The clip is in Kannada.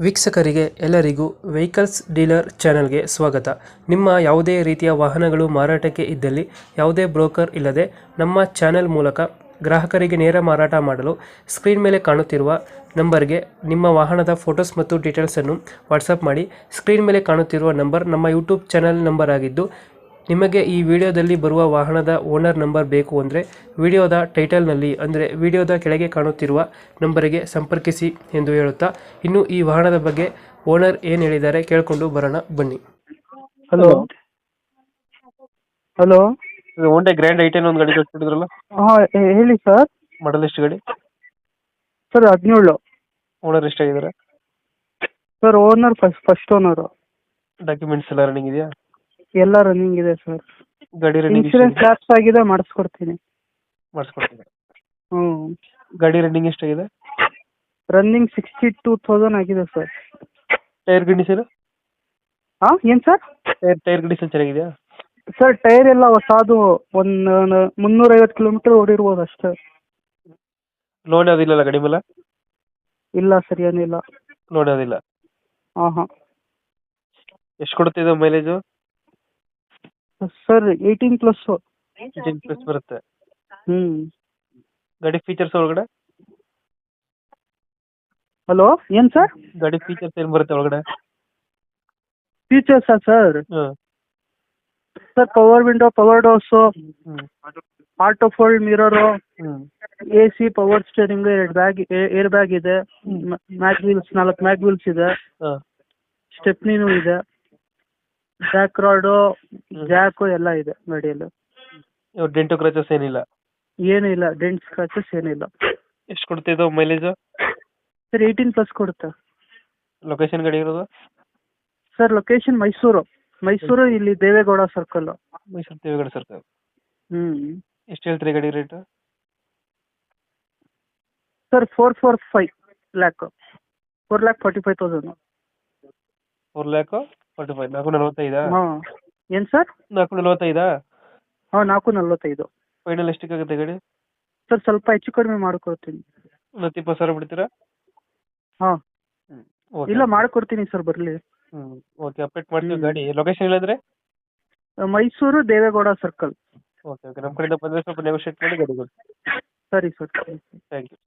ವೀಕ್ಷಕರಿಗೆ ಎಲ್ಲರಿಗೂ ವೆಹಿಕಲ್ಸ್ ಡೀಲರ್ ಚಾನೆಲ್ಗೆ ಸ್ವಾಗತ. ನಿಮ್ಮ ಯಾವುದೇ ರೀತಿಯ ವಾಹನಗಳು ಮಾರಾಟಕ್ಕೆ ಇದ್ದಲ್ಲಿ ಯಾವುದೇ ಬ್ರೋಕರ್ ಇಲ್ಲದೆ ನಮ್ಮ ಚಾನೆಲ್ ಮೂಲಕ ಗ್ರಾಹಕರಿಗೆ ನೇರ ಮಾರಾಟ ಮಾಡಲು ಸ್ಕ್ರೀನ್ ಮೇಲೆ ಕಾಣುತ್ತಿರುವ ನಂಬರ್ಗೆ ನಿಮ್ಮ ವಾಹನದ ಫೋಟೋಸ್ ಮತ್ತು ಡೀಟೇಲ್ಸನ್ನು ವಾಟ್ಸಪ್ ಮಾಡಿ. ಸ್ಕ್ರೀನ್ ಮೇಲೆ ಕಾಣುತ್ತಿರುವ ನಂಬರ್ ನಮ್ಮ ಯೂಟ್ಯೂಬ್ ಚಾನೆಲ್ ನಂಬರ್ ಆಗಿದ್ದು, ನಿಮಗೆ ಈ ವಿಡಿಯೋದಲ್ಲಿ ಬರುವ ವಾಹನದ ಓನರ್ ನಂಬರ್ ಬೇಕು ಅಂದರೆ ವಿಡಿಯೋದ ಟೈಟಲ್ನಲ್ಲಿ ಅಂದರೆ ವಿಡಿಯೋದ ಕೆಳಗೆ ಕಾಣುತ್ತಿರುವ ನಂಬರಿಗೆ ಸಂಪರ್ಕಿಸಿ ಎಂದು ಹೇಳುತ್ತಾ, ಇನ್ನು ಈ ವಾಹನದ ಬಗ್ಗೆ ಓನರ್ ಏನು ಹೇಳಿದ್ದಾರೆ ಕೇಳಿಕೊಂಡು ಬರೋಣ ಬನ್ನಿ. Hello hello Honda Grand i ten ಒಂದು ಗಾಡಿ ಕಳಿಸ್ಬಿಟ್ಟಿದ್ರಲ್ಲ, ಹಾಂ ಹೇಳಿ ಸರ್. ಮಾಡಲ್ ಎಷ್ಟು ಗಾಡಿ? ಸರ್ 17. ಓನರ್ ಎಷ್ಟಾಗಿದ್ದಾರೆ? Sir owner first owner. Documents ಎಲ್ಲ ರನ್ನಿಂಗ್ ಇದೆಯಾ? ಎಲ್ಲ ರನ್ನಿಂಗ್ ಇದೆ ಸರ್. ಗಾಡಿ ರನ್ನಿಂಗ್ ಇನ್ಶೂರೆನ್ಸ್ ಲ್ಯಾಪ್ಸ್ ಆಗಿದೆ, ಮಾಡಿಸ್ಕೊಡ್ತೀನಿ. ಮಾಡಿಸ್ಕೊಡ್ತೀನಿ. ಹ್ಞೂ ಗಾಡಿ ರನ್ನಿಂಗ್ ಎಷ್ಟಾಗಿದೆ? ರನ್ನಿಂಗ್ 62,000 ಆಗಿದೆ ಸರ್. Tyre condition? ಹಾಂ ಏನು ಸರ್? ಟೈರ್ ಕಂಡೀಷನ್ ಚೆನ್ನಾಗಿದೆಯಾ? ಸರ್ ಟೈರ್ ಎಲ್ಲ ಹೊಸದು, ಒಂದು 350 ಕಿಲೋಮೀಟರ್ ಓಡಿರ್ಬೋದು ಅಷ್ಟೇ. ಲೋನ್ ಯಾವುದಿಲ್ಲ ಗಾಡಿ ಮೇಲೆ? ಇಲ್ಲ ಸರ್, ಏನಿಲ್ಲ. ಲೋನ್ ಯಾವುದಿಲ್ಲ? ಹಾಂ ಹಾಂ. ಎಷ್ಟು ಕೊಡ್ತಿದೆ ಮೈಲೇಜು? ಸರ್ 18+. 18+ ಬರುತ್ತೆ. ಹ್ಞೂ. ಗಾಡಿ ಫೀಚರ್ಸ್ ಒಳಗಡೆ? ಹಲೋ ಏನು ಸರ್? ಗಾಡಿ ಫೀಚರ್ಸ್ ಏನು ಬರುತ್ತೆ ಒಳಗಡೆ? ಫೀಚರ್ಸಾ ಸರ್? ಹಾಂ. Sir power window, power doors, ಹ್ಞೂ ಆಟೋ ಫೋಲ್ಡ್ ಮಿರರು, ಹ್ಞೂ AC, power steering, 2 air bag ಇದೆ, ಮ್ಯಾಗ್ ವೀಲ್ಸ್ 4 ಮ್ಯಾಗ್ ವೀಲ್ಸ್ ಇದೆ, ಹಾಂ. ಸ್ಟೆಪ್ನಿನೂ ಇದೆ, ಬ್ಯಾಕ್ ರಾಡು, ಜಾಕು ಎಲ್ಲ ಇದೆ ಗಾಡಿಯಲ್ಲಿ. ಇವಾಗ ಡೆಂಟು ಕ್ರಚಸ್ ಏನಿಲ್ಲ? ಏನೂ ಇಲ್ಲ, ಡೆಂಟ್ ಸ್ಕ್ರಾಚಸ್ ಏನಿಲ್ಲ. ಎಷ್ಟು ಕೊಡ್ತಿದ್ದು ಮೈಲೇಜು? ಸರ್ 18+ ಕೊಡುತ್ತೆ. ಲೊಕೇಶನ್ ಗಾಡಿ ಇರೋದು? ಸರ್ ಲೊಕೇಶನ್ ಮೈಸೂರು, ಇಲ್ಲಿ ದೇವೇಗೌಡ ಸರ್ಕಲ್. ಮೈಸೂರು ದೇವೇಗೌಡ ಸರ್ಕಲ್. ಹ್ಞೂ. ಎಷ್ಟು ಹೇಳ್ತೀರಿ ಗಾಡಿ ರೇಟು? Sir 445 lac, 4,45,000. 4,45,000. 445? ಹಾಂ. ಏನು ಸರ್? 445? ಹಾಂ 445. ಫೈನಲ್ ಎಷ್ಟಕ್ಕಾಗುತ್ತೆ ಗಾಡಿ? ಸರ್ ಸ್ವಲ್ಪ ಹೆಚ್ಚು ಕಡಿಮೆ ಮಾಡಿಕೊಡ್ತೀನಿ. ಒಂದು 20,000 ಬಿಡ್ತೀರಾ? ಹಾಂ. ಓಕೆ. ಇಲ್ಲ ಮಾಡಿಕೊಡ್ತೀನಿ ಸರ್, ಬರಲಿ. ಓಕೆ, ಅಪ್ಡೇಟ್ ಮಾಡ್ತೀವಿ. ಗಾಡಿ ಲೊಕೇಶನ್ ಇಲ್ಲಂದ್ರೆ? Mysuru Devegowda circle. Okay okay, ನಮ್ಮ ಕಡೆಯಿಂದ ಬಂದರೆ ಸ್ವಲ್ಪ ನೆಗೋಷಿಯೇಟ್ ಮಾಡಿ ಗಾಡಿ ಕೊಡಿ. ಸರಿ ಸರ್. Thank you.